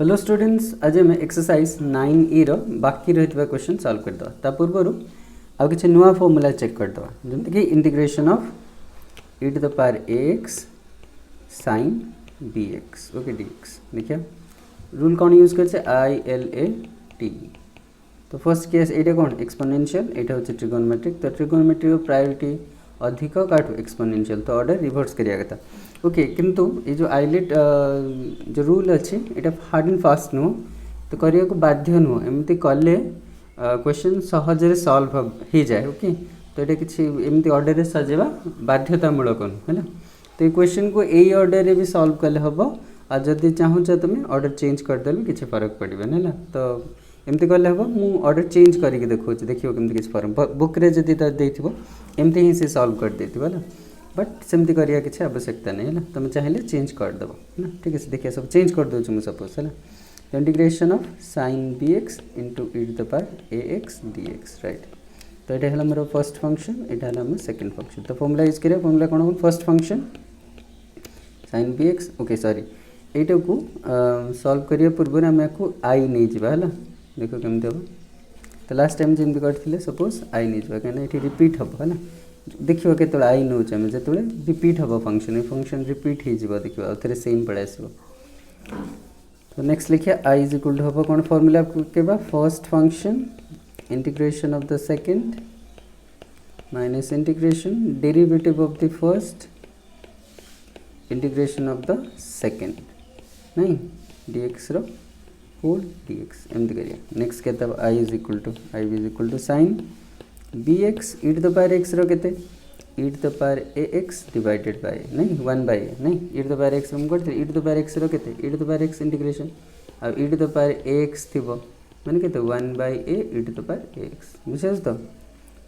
Hello students, आज आम exercise 9E बाकी रही क्वेश्चन सॉल्व करदे। ता पूर्वर आउ किसी नुआ फॉर्मूला चेक करदे, जमीक integration of e to the power ax sin bx okay dx। देखिए रूल कौन यूज कर ILAT। तो फर्स्ट केस ये कौन एक्सपोनेंशियल, यहाँ हूँ ट्रिगोनोमेट्रिक। तो ट्रिगोनोमेट्रिक प्रायोरिटी अधिक काठू एक्सपोनेंशियल, तो ऑर्डर रिवर्स करिया कथा ओके। किंतु ये जो आइलेट जो रूल अच्छे ये हार्ड एंड फास्ट नुह, तो करने को बाध्य नुह, एमती कले क्वेश्चन सहजरे सॉल्व हो जाए ओके। तो ये किसी एमती ऑर्डर रे सजेबा बाध्यतामूलक है। तो ये क्वेश्चन को यही ऑर्डर रे भी सॉल्व कले हम, आ जदि चाहूच तुम ऑर्डर चेंज करदेले किसी फरक पड़ेगा है। तो एमती कले हम, मु ऑर्डर चेंज करके देखो देखिए केमती किसी फरक बुक रे जदि देथिबो एमती ही से सॉल्व कर देथिबो है। बट सेमती करिया किसी आवश्यकता नहीं है, तुम चाहिए चेंज करदेव है। ठीक है, देखिए सब चेंज कर दूँ सपोज है। Integration of sine bx into E to the power ax dx right. तो ये है मोर फर्स्ट फंक्शन, यहाँ है सेकेंड फंक्शन। तो फॉर्मूला यूज करिए, फॉर्मूला कौन हो first function sine bx okay sorry यहाँ को सॉल्व करिया पूर्व आम को आई नहीं जावा है। देखो केमती हम, तो लास्ट टाइम जमी करते सपोज आई नहीं जावा कहीं ये रिपीट हम है। देखिए के आई नौ आम जो रिपीट हम फंक्शन, ये फंक्शन रिपीट हो देखिए आउ थे सेम पड़े आस। तो नेक्स्ट लिखिए आई इज इक्वल टू हम कौन फॉर्मूला के first function integration of the second minus integration derivative of the first integration of the second नहीं dx रो होल dx एमती करिए। नेक्स्ट कहता है I is equal to sine bx e to the power x रो केते e to the power ax divided by नहीं 1 by नहीं e to the power x हम करते e to the power x रो केते e to the power x integration आ E to the power ax थिबो माने केते 1 by a E to the power ax बुझे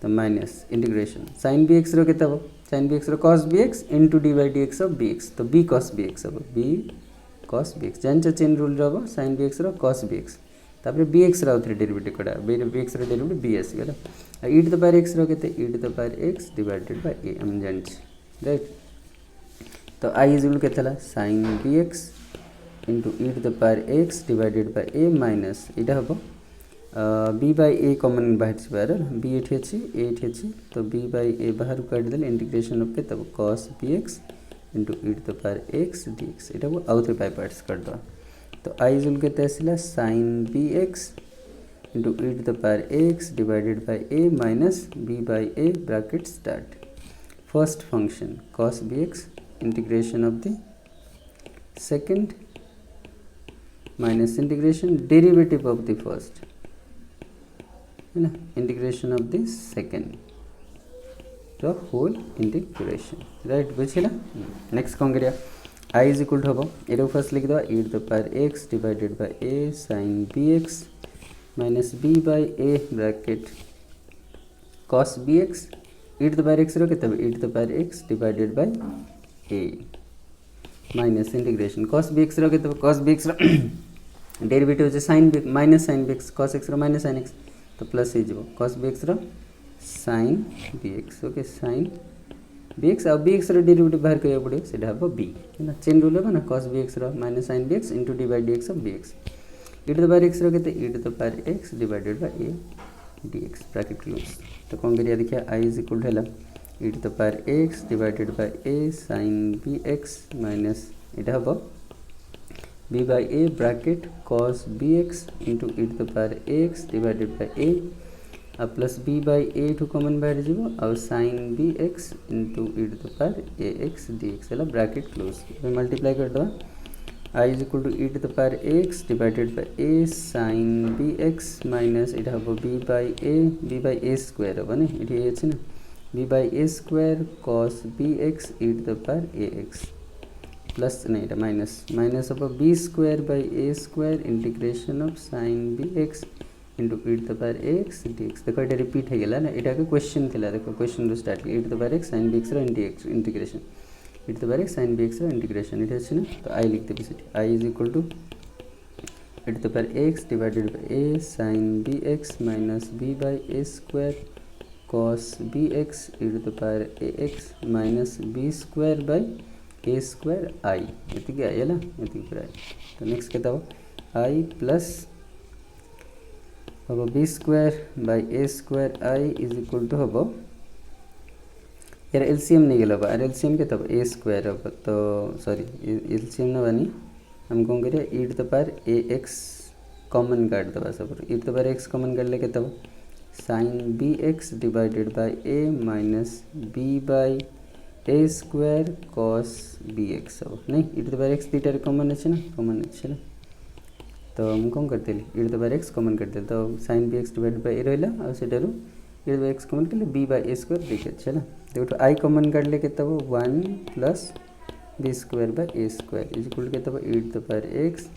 तो माइनस इंटीग्रेशन साइन bx रो केते हो साइन bx रो cos bx into d by dx of bx। तो b cos bx हम b cos bx जान चेन रूल रो साइन bx रो cos bx तापर bx रो थे डेरिवेटिव कड़ा bx रो डेरिवेटिव b आसी गला e to the power x रो केते e to the power x divided by a हम जान राइट। तो i इज इक्वल केतला sin bx into e to the power x divided by a minus इटा हम b बाय a कॉमन बाहर बाहर b ये अच्छी a अच्छी। तो b बाय a बाहर काटिदेले इंटीग्रेशन ऑफ के तब cos bx into E to the power x dx यहाँ को आउ थे बाय पार्ट्स कर दो। तो आई इज के आसला sine bx into E to the power x divided by a minus b by a bracket start first function cos bx integration of the second minus integration derivative of the first है ना integration of the second तो whole integration right बुझेगा। Next कौन करिया आई is equal to हम ये first लिख दो e to the power x divided by a sine bx minus b by a bracket cos bx e to the power x रो के e to the power x divided by a minus integration cos bx रो के cos bx रो derivative है sine minus sine bx cos x रो minus sine x तो plus हो cos bx रो sine bx okay sine bx आ bx रो डेरिवेटिव बाहर करिया पड़े सेटा हम b है ना चेन रूल है ना cos bx रो minus sine bx into d by dx of bx e to the power x रो केते e to the power x divided by a dx bracket close. तो कौन करिया देखिए i इज इक्वल टू हला e to the power x divided by a sine bx minus इटा हम b by a bracket cos bx into E to the power x divided by a uh plus b by a two common बाहर जीवो और sin bx into E to the power ax dx है bracket close multiply कर दो i is equal to e to the power x divided by a sin bx minus इटा हम b by a square हम ना ये अच्छे ना b by a square cos bx e to the power ax plus नहीं इटा minus minus हम b square by a square integration of sin bx into E to the power x dx देखो ये रिपीट हो गला ना यहाँ के क्वेश्चन थिला देखो क्वेश्चन रो start e to the power x sin bx रो integration e to the power x sin bx रो इंटीग्रेशन ये अच्छे ना। तो आई लिखते भी I is equal to e to the power x divided by a sin bx minus b by a square cos bx e to the power ax minus b square by a square I ये I है ना ये पूरा। तो next कहता हो I plus हम b square by a square I is equal to हम यार एलसीएम नहीं गल आर एलसीएम के तब ए स्क्वायर हम तो सॉरी एलसीएम नवानी हम कौन करिए e to the power a x common काट दबा सब e to the power x common काट ले के तब sine b x divided by a minus b by a square cos b x हम नहीं e to the power x दुटार कॉमन अच्छे ना कॉमन अच्छे ना तो हम कौन करते e to the power x common करते तो sine b x divide by ए रहा और सेटारू e to the power x common कर बी बाय ए स्क्वायर देखे अच्छे ना तो आई कॉमन काट ले के तब 1 plus b square by a square is equal के तब e to the power x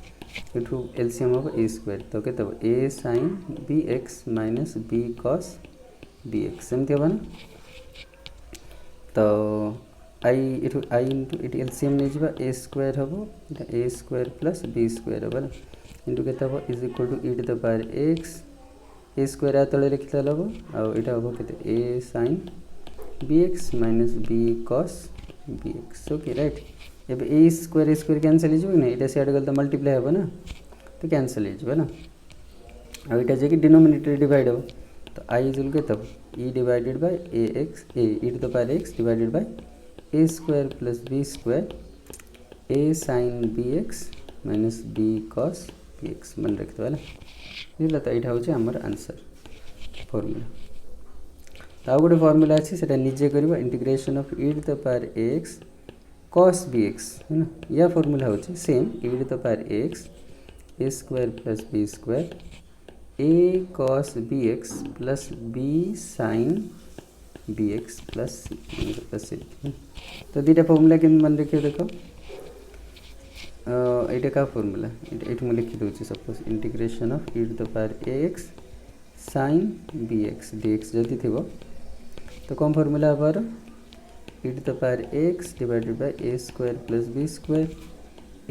into LCM हम ए स्क्वायर तो के तब a sine b x minus b cos b x एमती हम ना तो I into I into it LCM नहीं जावा ए स्क्वायर हम a square plus b square हम ना इंटू के तब is equal to e to the power x a square आ तले लिखिता हम और इटा हम के a sine b x minus b cos b x okay right अब ए स्क्वायर कैनसल हो ना ये सियाड़ गल तो मल्टीप्लाई हम ना तो कैनसल हो ना और यहाँ जाकि डिनोमिनेटर डिवाइड हम तो आई इज के तब e divided by a x a e to the power x divided by a square plus b square a sine b x minus b cos b x मन रखते है ना बुझल तो यहाँ हूँ आमर आंसर फॉर्मूला तो आउ गोटे फॉर्मूला अच्छी से निजे कर integration of e to the power x cos b x है ना या फॉर्मूला होची same e to the power x a square plus b square a cos b x plus b sine b x plus c तो दुटा formula के मन रखिए देखो ये क्या फॉर्मूला ये मुझे लिखी दूसरी suppose integration of e to the power x sine b x d x जदि थी तो कौन फॉर्मूला हमार e to the power x divided by a square plus b square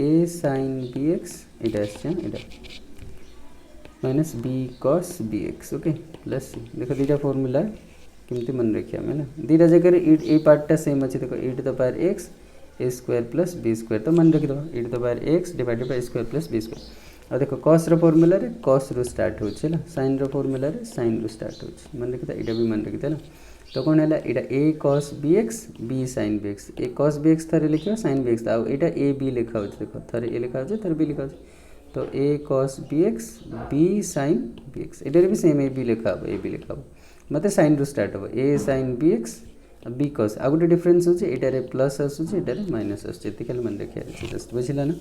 a sine b x इटा minus b cos b x okay plus c देखो दुटा formula केमती मन रखिए आम है दुटा जगह ये पार्टा सेम अच्छे देखो e to the power x a square plus b square तो मन रखिद e to the power x divided by square plus b square और देखो कॉस फॉर्मूला रे कॉस रु स्टार्ट होचे ना साइन फॉर्मूला रे साइन रु स्टार्ट होचे मन रखिता इटा भी मन रखिता ना तो कौन है इटा a cos b x b sine b x a cos b x थे लिखा साइन बी एक्स आउ यहाँ ए बी लिखा हो देखो थे ए लिखा हो थे बी लिखा हो तो a cos b x b sine b x इटार भी सेम ए बी लिखा हो ए बी लिखा हो मत साइन रु स्टार्ट हो a sine b x b cos आ गोटे डिफरेन्स होचे एटारे प्लस आसुचे एटारे माइनस आसुचे एति खाली मन रखिया अछि जस्ट बुझिला ना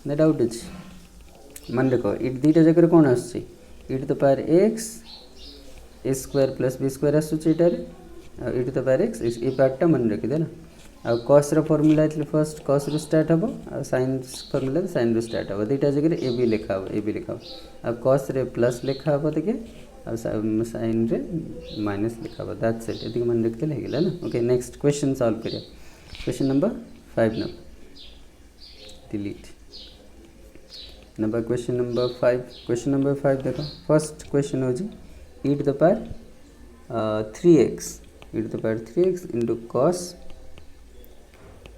ना डाउट अछि मन रखो ई दुटा जगह कोन आसुचे e to the power x a square plus b square आसुचे एटारे e to the power x a पार्टटा मन रखि दे ना आ कॉस रो फार्मूला इतले फर्स्ट कॉस रु स्टार्ट हबो आ साइन फार्मूला साइन रु स्टार्ट हबो दुटा जगह ए बी लिखा हबो ए बी लिखा हबो आ कॉस रे प्लस लिखा हबो देखे और साइन रे माइनस लिखा हुआ दैट्स इट ये मन रखते लगेगा ना ओके नेक्स्ट क्वेश्चन सॉल्व करिए क्वेश्चन नंबर 5 ना डिलीट नंबर क्वेश्चन नंबर 5 देखो फर्स्ट क्वेश्चन हो जी e to the power 3x e to the power 3x into cos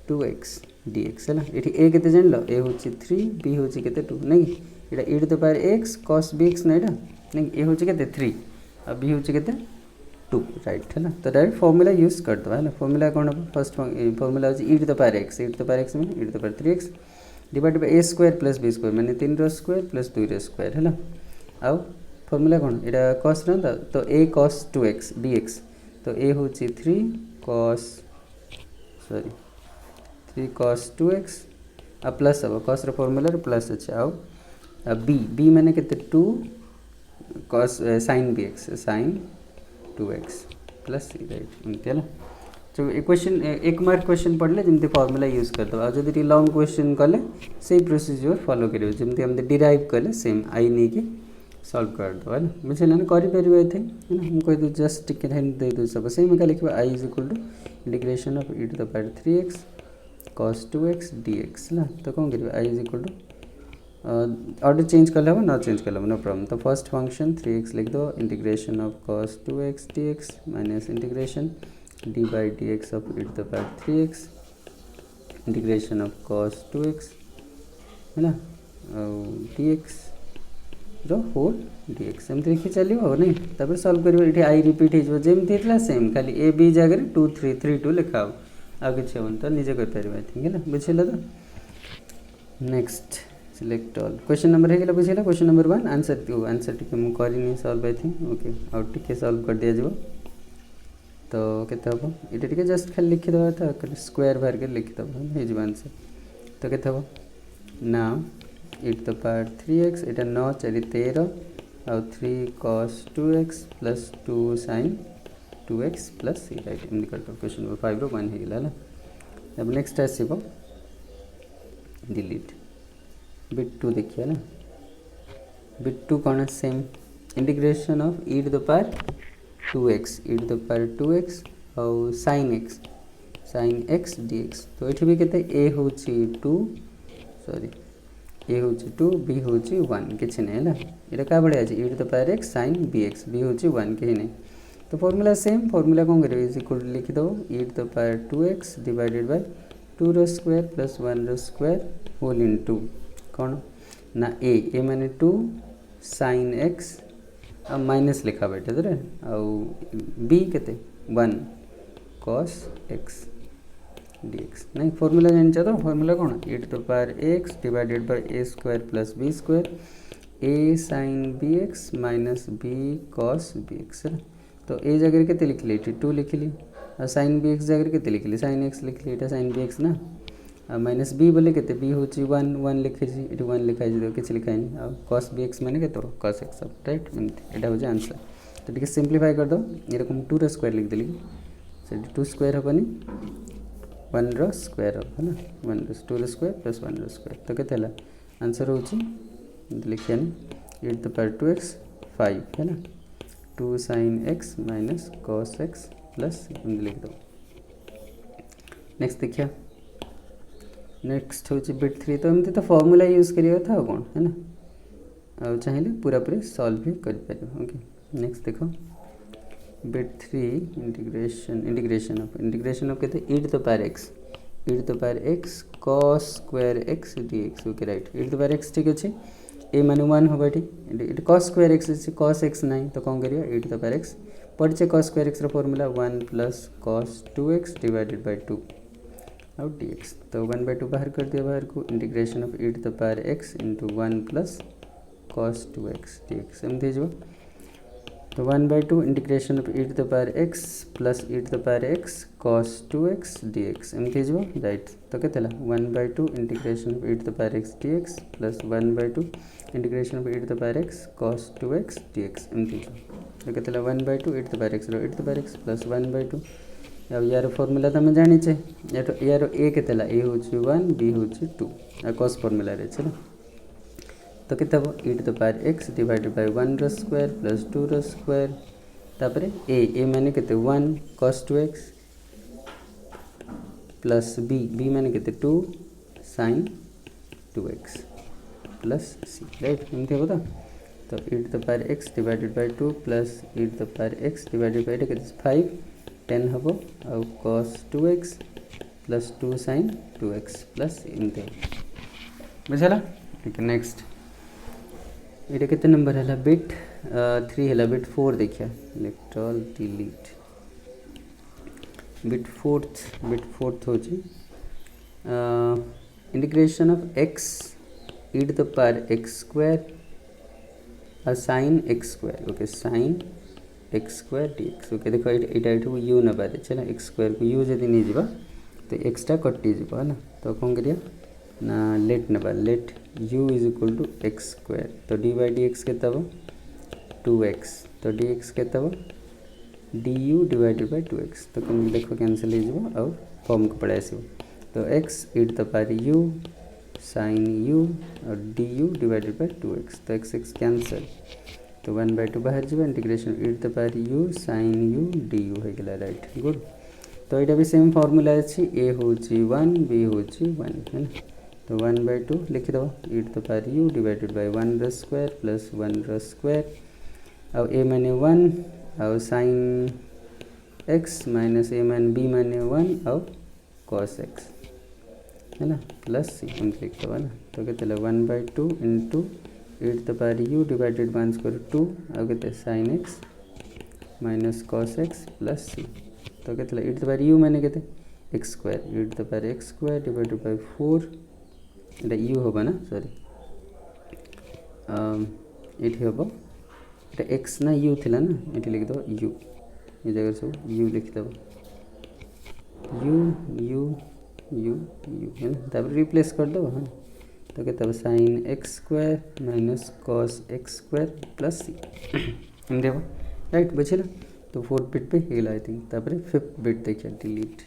2x dx है ना ये ए केते जान लो ए होची 3 b होची केते 2 नहीं एटा e to the power x cos bx ना एटा नहीं ए होची केते 3 और b होची केते 2 राइट है ना तो डायरेक्ट फार्मूला यूज कर दो है ना फार्मूला कौन है फर्स्ट फार्मूला होची e to the power x में e to the power 3x divide by a square plus b square माने 3 रो स्क्वायर प्लस 2 रो स्क्वायर है ना आउ फार्मूला कौन एटा cos ना तो a cos 2x dx तो a होची 3 cos 3 cos 2x आ प्लस हम cos रो फार्मूला रे प्लस अच्छे आउ b माने केते 2 cos sin bx sin 2x plus c right एमती है तो क्वेश्चन एक मार्क क्वेश्चन पढ़ले जमती फार्मूला यूज कर दो आ जदी लॉन्ग क्वेश्चन कले से प्रोसीजर फॉलो करियो जमती हम डिराइव कले सेम आई नहीं कि सॉल्व कर दो है ना बुझे ना करि परिबे थे है ना हम कह दो जस्ट टिक हैंड दे दो सब सेम का लिखबा i = integration of e to the power 3x cos 2x dx ना तो कौन करिबा i = ऑर्डर चेंज कर लेबो ना चेंज कर लेबो नो प्रॉब्लम तो फर्स्ट फंक्शन 3x लिख दो integration of cos 2x dx minus integration d by dx of e to the power 3x integration of cos 2x है ना dx रो होल dx एमती लिखी चलो नहीं तापर सॉल्व कर आई रिपीट हो जमी सेम खाली ए बी जगह 2 3 3 2 लिखा हो आ कि हम तो निजे कर आई थिंक है ना बुझे तो next select all question number है बुझेगा क्वेश्चन नंबर 1 आंसर टी मुझे करनी सॉल्व आई थिंक ओके आउ टे सॉल्व कर दिया जाव तो केते हम ये टे जस्ट खाली लिखिदेवा था स्क्वायर बाहर के लिखिदेव हो आंसर तो केते हम ना इट द पावर 3x एटा 9 4 13 आउ 3 cos 2x plus 2 sin 2x plus right एमती कर क्वेश्चन नंबर 5 रो 1 हो गला अब नेक्स्ट आसीबो डिलीट बिट 2 देखिए ना बिट 2 कौन same integration of e to the power 2x e to the power 2x और sin x dx तो ये भी कहते a हूँ 2 सॉरी a हूँ 2 b हूँ 1 किसी नहीं है ये क्या बढ़िया है e to the power x sin bx b हूँ 1 कहीं नहीं तो फॉर्मूला सेम फॉर्मूला कौन करें इज इक्वल टू लिखी दो e to the power 2x divided by 2 रो स्क्वायर प्लस 1 रो स्क्वायर होल इनटू कौन ना ए माने 2 sin x अब माइनस लिखा बैठे तो आउ बी केते 1 cos x dx नहीं फॉर्मूला जान तो फॉर्मूला कौन e to the power x divided by a square plus b square a sin bx minus b cos bx है तो a जगह केते लिख ली 2 लिख ली और sin bx जगह केते लिख ली sin x लिख ली एटा sin bx ना माइनस बी बोले के बी हूँ 1 1 लिखे ये 1 लिखाई किसी लिखाई नहीं cos bx मैंने के cos x सब राइट एमती यहाँ हूँ आंसर तो टी सिंप्लीफाई कर दो ये रकम 2 रो स्क्वायर लिख देली से 2 स्क्वायर हेनी 1 रो स्क्वायर है ना 2 रो स्क्वायर प्लस 1 रो स्क्वायर तो केते आंसर हूँ लिखिए e to the power 2x 5 है ना 2 sin x minus cos x plus एमती लिख दो नेक्स्ट देखिए नेक्स्ट हूँ बिट 3 तो एमती तो फॉर्मूला यूज करिए था कौन है ना और चाहिए पूरा पूरी सॉल्व भी कर पारे ओके नेक्स्ट देखो बिट 3 इंटीग्रेशन ऑफ कहते e to the power x cos square x dx okay right e to the power x ठीक अच्छे ए माने 1 होगा ठीक cos स्क्वायर x अच्छे cos x नहीं तो कौन करिए e to the power x पढ़े cos स्क्वायर x फॉर्मूला 1 plus cos 2x divided by 2 और dx तो 1/2 बाहर कर दिया बाहर को integration of e to the power x into 1 plus cos 2x dx एमती जो तो 1/2 integration of e to the power x plus e to the power x cos 2x dx एमती जो राइट तो केते 1/2 integration of e to the power x dx plus 1/2 integration of e to the power x cos 2x dx एमती जो तो केते 1/2 e to the power x रो e to the power x plus 1/2 अब यार formula तो जानी चाहिए यार ए के ए हूँ 1 बी हूँ 2 आ कॉस फॉर्मूला रे चलो तो कितना हम e to the power x divided by 1 रो स्क्वायर प्लस 2 रो स्क्वायर तापर ए माने केते 1 cos 2x प्लस बी माने केते 2 sin 2x प्लस सी राइट एमती हम तो e to the power x divided by 2 plus e to the power x divided by केते 5 10 हम आउ cos 2x plus 2 sin 2x plus एमती बुझला ठीक है नेक्स्ट ये कितने नंबर है बिट 3 है बिट 4 देखिए इलेक्ट्रॉल डिलीट बिट फोर्थ हो integration of x e to the power x square और sin x square okay sin x square dx okay देखो यहाँ यू ना पारे चला x स्क्वायर को यू जब नहीं जावा तो एक्सटा कटि है ना तो कौन करिया ना लेट ना let u is equal to x square तो डी बाई डी एक्स के 2x तो dx के du डिवाइडेड बाय 2x तो कौन देखो कैंसिल हो और फॉर्म को पढ़ाई तो x e to the power u sin u और du डिवाइडेड बाय 2x तो x कैंसल तो 1/2 बाहर जाए integration e to the power u sin u du हो गला राइट गुड तो यहाँ भी सेम फॉर्मूला अच्छी a हूँ 1 b हूँ 1 है ना तो 1/2 लिखिद e to the power u divided by 1 रो स्क्वायर प्लस 1 रो स्क्वायर और a माने 1 और sin x माइनस a माने b माने 1 और cos x है ना प्लस सी हम लिख दो ना तो केते 1/2 into e to the power u divided by square 2 आ केते sin x minus cos x plus c तो केते e to the power u माने केते x square e to the power x square divided by 4 एटा u होबा ना sorry एठी होबो एटा x ना u थिला ना एठी लिख दो u ये जगह सब u लिख दो u है ना तब रिप्लेस कर दो हाँ तो क्या तब sine x square minus cos x square plus c देखो राइट बुझे तो 4th बिट पे हेला आई थिंक तापर 5th बिट देखिए डिलीट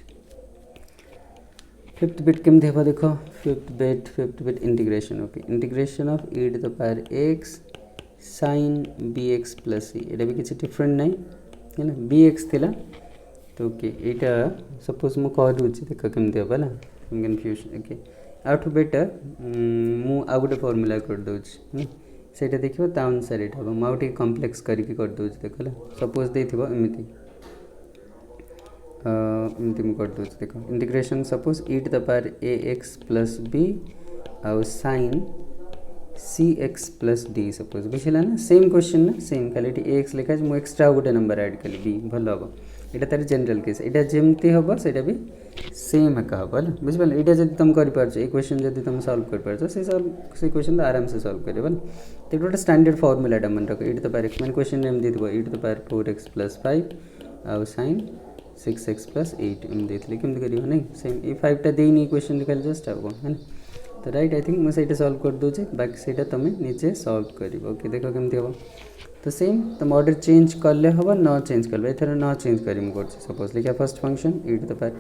5th बिट केम देबा देखो 5th bit integration okay integration of e to the power x sin bx plus c एटा भी किसी डिफरेंट नहीं है ना bx थिला तो ओके एटा सपोज मु कह दूची देख केम देबा ना कंफ्यूजन ओके आउट बेटर मु आ गोटे फॉर्मूला कर दूची सेटा देखियो ता अनुसार एटा हम आउट कॉम्प्लेक्स करके कर दूची देखला सपोज देथिबो एमिति मु कर दूची देखो integration suppose e to the power ax plus b और sin cx plus d suppose बुझिला ना सेम क्वेश्चन ना सेम खाली ax लिखा मु एक्स्ट्रा गोटे नंबर ऐड कली b भलो हो एटा तार जनरल केस एटा जेमती हबो सेटा भी सेम एका हबो ना बुझ पाले एटा जदी तुम करि परछ ए क्वेश्चन जदी तुम सॉल्व कर परछ से क्वेश्चन तो आराम से सॉल्व करबो ना तो गोटे स्टैंडर्ड फार्मूला टा मन रखो e to the power x माने क्वेश्चन नेम देथिबो e to the power 4x + 5 और sin 6x + 8 एम देथले केम करियो नहीं सेम ए 5 टा देनी क्वेश्चन निकाल जस्ट हबो है ना तो राइट आई थिंक मैं सेटा सॉल्व कर दूचे बाकी सेटा तमे नीचे सॉल्व करिवो ओके देखो केमती हबो तो सेम तुम ऑर्डर चेंज करले हबो न चेंज करबे एथर न चेंज करी मु करछ सपोज लिखा first function e to the power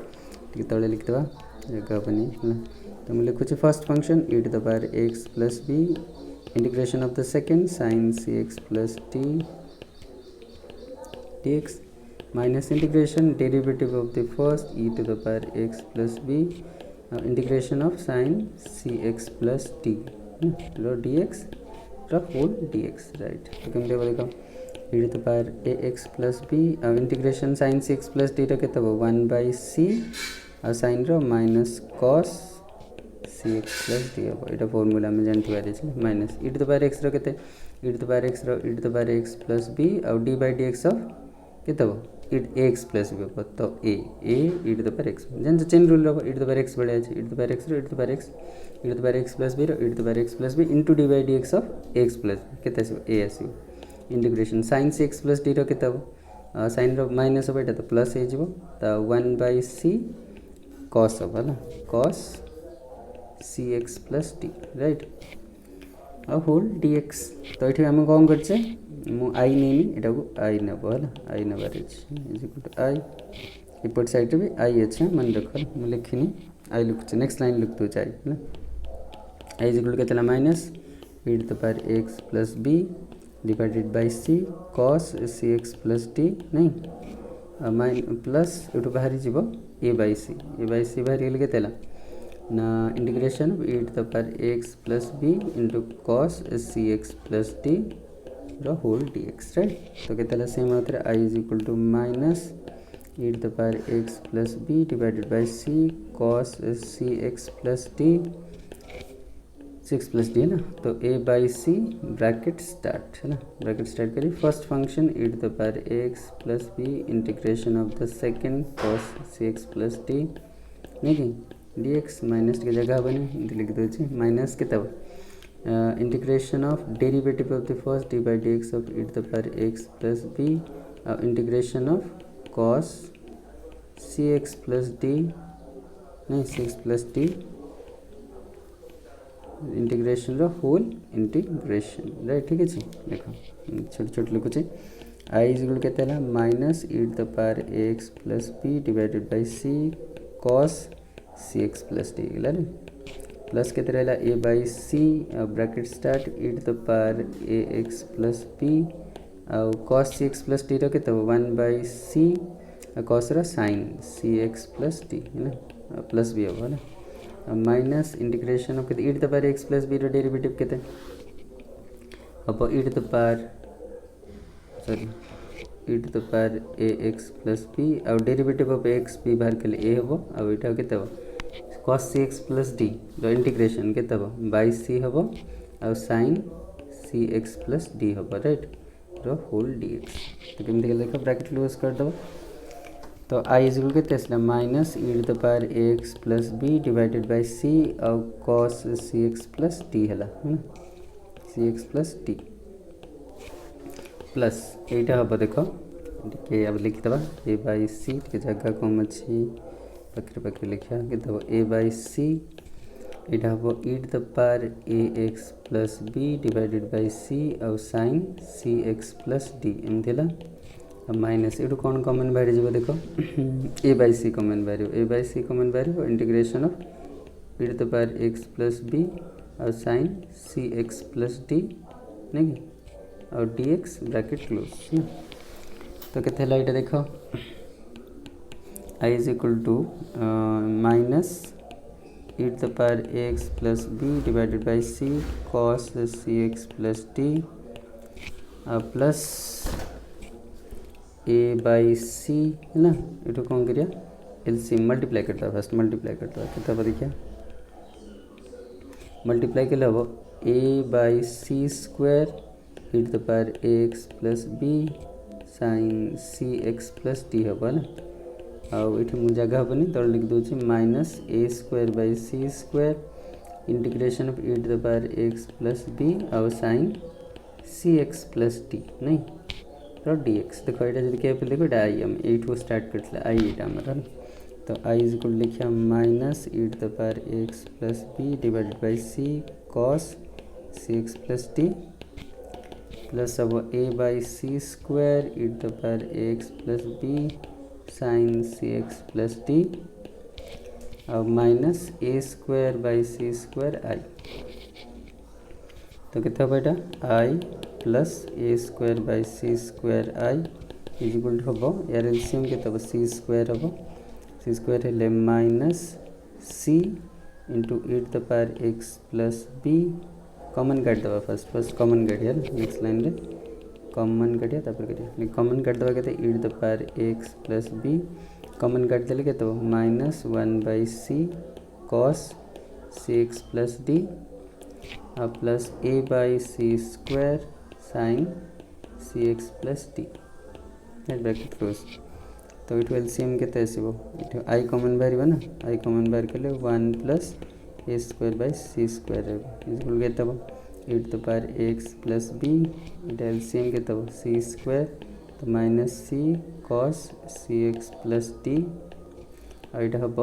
t तळे लिख देबा जगह बनी तो मैं लिखुछ first function e to the power x + b integration of the second sin cx + t dx minus integration derivative of the first e to the power x + b integration of sin cx + t रो dx whole dx right तो केम देबो देखो e to the power ax + b integration sin cx + t रो केते 1/c और sin rho minus cos cx + d हो एटा formula में जानथि बारे छै minus e to the power x रो केते e to the power x रो e to the power x + b और d/dx ऑफ केते हो ax + b हो तो a e to the power x जन चेन रूल रो e to the power x बडे छै e to the power x रो e to the power x e to the power x + b रो e to the power x + b into d/dx of x + b केते आसी a आसी integration sin cx + d रो केते हो sin rho minus हो एटा तो प्लस हे जिवो तो 1/c cos हो ना cos cx + d राइट और होल dx तो एठी हम कोन करछे मु i नेमी एटा को i नेबो हला i नेबार इज इक्वल टू i इपट साइड भी i अछि मन रखल मु लिखिनी i लिखछ नेक्स्ट लाइन लिख दो चाहि ना i इज इक्वल टू केतला minus e to the power x + b divided by c cos cx + d नहीं माइन प्लस एटू बाहरी जीवो a/c बाहरी गेल केतला ना integration e to the power x + b into cos cx + d row whole dx right तो केतला सेम होतरे i is equal to minus e to the power x + b divided by c cos cx + d 6 + d है ना तो a/c bracket start है ना bracket start करी first function e to the power x + b integration of the second cos cx + d नहीं dx minus के जगह बने लिख दो छी माइनस के तब integration of derivative of the first d/dx of e to the power x + b integration of cos cx + d नहीं 6 + d इंटीग्रेशन रो होल इंटीग्रेशन राइट ठीक अछि देखो छोट छोट लिखु छी i इज इक्वल केतेला minus e to the power x + b divided by c cos cx + d गेला रे प्लस केते रहला a/c bracket start e to the power ax + b और cos cx + d रो केते 1/c cos रो sin cx + d है ना plus भी होगा ना minus integration of e to the power x + b रो डेरिवेटिव केते अब e to the power sorry e to the power ax + b और डेरिवेटिव ऑफ x b बाहर के लिए a होबो और एटा केते हो cos cx plus d integration के बाय सी हम आ sin cx प्लस डी हम राइट होल dx तो केमती लिख ब्रैकेट क्लोज करदेव तो आई इजिकल के minus e to the power x plus B divided by c आ cos cx प्लस डी है cx प्लस डी प्लस यहीटा हम देख टे अब लिखिदे ए बाय सी टे जगह कम अच्छी पाखे पाखे लिखा देव ए बाय सी यहाँ हम e to the power a x plus B divided by c आउ sin सी एक्स प्लस डी एमती माइनस ये कौन कमन बाहरी जी देख ए बाय सी कमन बाहर ए बाय सी कमन बाहर integration of e to the power x plus b आउ sin सी x plus d नहीं और डी एक्स ब्रैकेट क्लोज तो केते हला एटा देख I is equal to minus e to the power x plus B divided by C cos C x plus D plus a by c है ना ये कौन करिया एलसीएम मल्टीप्लाई करता फर्स्ट मल्टीप्लाई करता कितना देखिए मल्टीप्लाई के हम a by C square e to the power x plus B sin C x plus d हम ना आठ मुझे जगह हेनी तो लिख दूसरी minus A square by C square integration of e to the power x plus b आउ sin सी एक्स प्लस डी नहीं तो डी एक्स देखो यहाँ जब क्या देखो ये आई एम यू स्टार्ट करते आई यहाँ आमर तो आई इज इक्वल लिखा minus e to the power x plus B divided by C cos C x plus D plus अब A by C square e to the power x plus B sin C x plus D और minus A square by C square I तो कितना हम यहाँ I plus A square by C square I is equal to हम यार LCM के c square हम c square है minus c into e to the power x plus b common काट दबा फर्स्ट कॉमन काटिया नेक्स्ट लाइन रे common काटिया करिए कॉमन काट दबा के e to the power x plus b common काट देले के minus 1 by C cos C x plus D plus a by C square sin C x plus d bracket close तो ये एलसीएम के आसो आई कॉमन बाहर ना आई कॉमन बाहर कले 1 plus A square by C square equal के e to the power x plus b इटा एलसीएम के सी स्क्वायर तो माइनस सी cos सी एक्स प्लस डी और यहाँ हम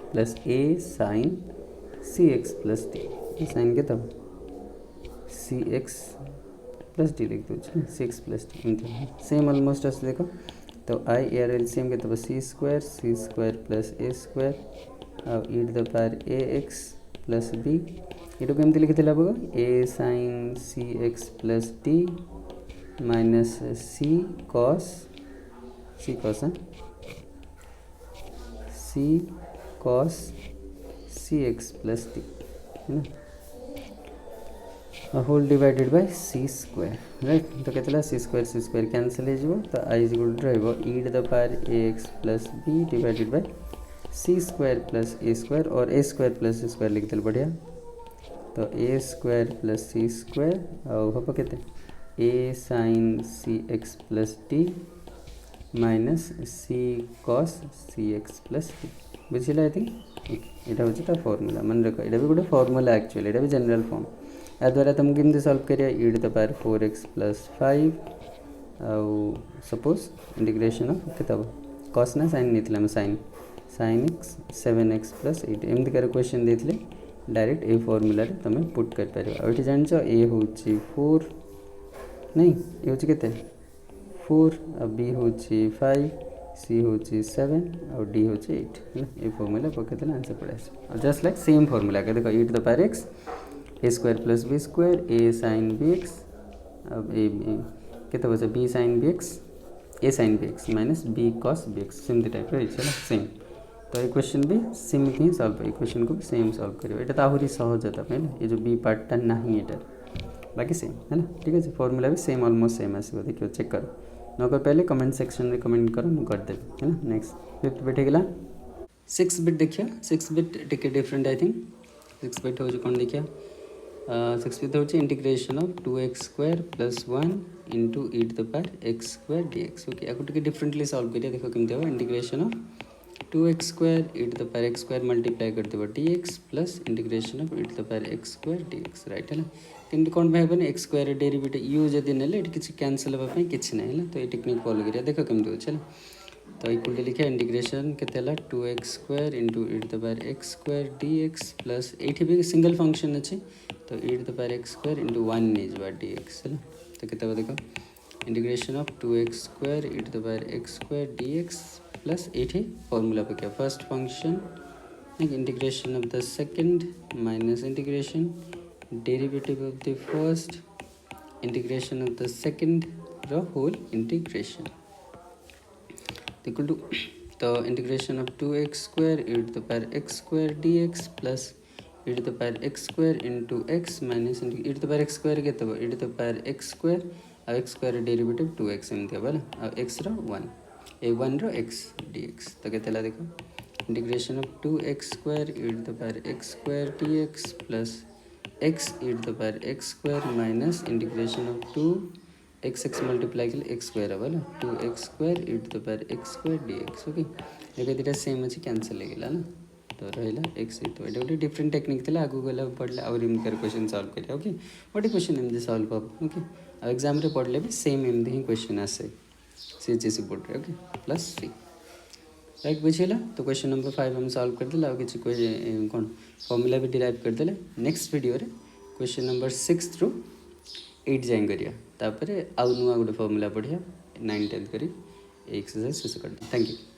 plus a sin C x plus d sine के c x plus d लिख दूँ c x plus d same almost आस देखो तो आई एयर एलसीएम के सी स्क्वायर प्लस ए स्क्वायर और e to the power a x plus b ये केमती लिखी अब a sin C x plus d minus c cos c cos C x plus d है ना whole divided by C square right तो केतला c square cancel हो तो आई इज इक्वल टू रहिबो e to the power x plus B divided by C square plus A square और a square plus A square लिख देल बढ़िया तो ए स्क्वायर प्लस सी स्क्वायर और हम के a sin C x plus d minus c cos C x plus d बुझिला I think यहाँ हूँ तो फॉर्मूला मन रख ये भी गोटे फॉर्मूला एक्चुअली ये भी जनरल फॉर्म या द्वारा तुम केमती सॉल्व करिया e to the power 4x plus 5 आउ सपोज इंटीग्रेशन ऑफ के cos ना sin नहीं sin x 7x प्लस 8 एमती कर क्वेश्चन देते डायरेक्ट ए फॉर्मूला तुम पुट कर पार ये जान ए हूँ 4 नहीं ये हूँ के 4 बी हूँ 5 सी हूँ 7 और डी हूँ 8 है ये फॉर्मूला पकड़ आंसर पड़ा और जस्ट लाइक सेम फॉर्मूला के देखो e to the power x a square plus b square a sin b x अब ए के b sin b x a sin b x minus b cos b x सेमती type रही है same तो ये question भी सेमती ही solve ये क्वेश्चन को भी सेम सॉल्व करेगा ये तो आहरी सहज होता है ये जो बी पार्टा ना ये बाकी सेम है ना ठीक है फॉर्मूला भी सेम ऑलमोस्ट सेम आसो देखिए चेक करो न कर पहले कमेंट सेक्शन में कमेंट करो मुझे करदेवी है ना नेक्स्ट फिफ्थ बैठे गला 6 बिट देखिए 6 बिट टिके डिफरेंट आई थिंक 6 बिट हो कौन देखिए 6 बिट हो integration of 2x square plus 1 into E to the power x square dx okay आपको टिके डिफरेंटली सॉल्व करिए देखो केमती हम integration of 2x square e to the power x square multiply करदे dx plus integration of e to the power x square dx right है ना केमती कौन भाई एक्स स्क्वायर डेरिवेटिव यू जदि नेले किसी कैंसल होगा किसी ना है तो ये टेक्निक फॉलो करिए देखो केमती हो तो इक्वल लिखा इंटीग्रेशन के 2x square into E to the power x square dx plus ये भी सिंगल फंक्शन अच्छे तो e to the power x square into 1 is dx है ना तो कितना देखो integration of 2x square e to the power x square dx plus ये फॉर्मूला पे क्या first function integration of the second minus integration derivative of the first integration of the second रो whole integration equal to तो integration of 2x square e to the power x square dx plus e to the power x square into x minus e to the power x square के e to the power x square आ x square derivative 2x एमती हम आ x रो 1 ए 1 रो x dx तो के देखो integration of 2x square e to the power x square dx plus x E to the power x square minus integration of 2 x multiply के एक्स स्क्वायर हम ना 2x square e to the power x square dx okay देखो दुटा same अच्छे cancel हो गला ना तो रहा एक्स तो ये गोटे डिफरेंट टेक्निक थी आगू गला पढ़ले आमकर क्वेश्चन सॉल्व करिए ओके गोटे क्वेश्चन एमती सॉल्व हम ओके आ एग्जाम रे पढ़ले भी सेम एमती ही क्वेश्चन आसे सीएचएससी बोर्ड रे ओके प्लस 3 राइट बुझेगा तो क्वेश्चन नंबर 5 हम सॉल्व करदे आ किसी कौन फॉर्मूला भी डिराइव करदे नेक्स्ट वीडियो रे क्वेश्चन नंबर 6 थ्रू 8 जाए करिया तापर आउ नुआ गोटे फॉर्मूला पढ़िया 9 10 करी एक्सरसाइज शेष कर थैंक यू।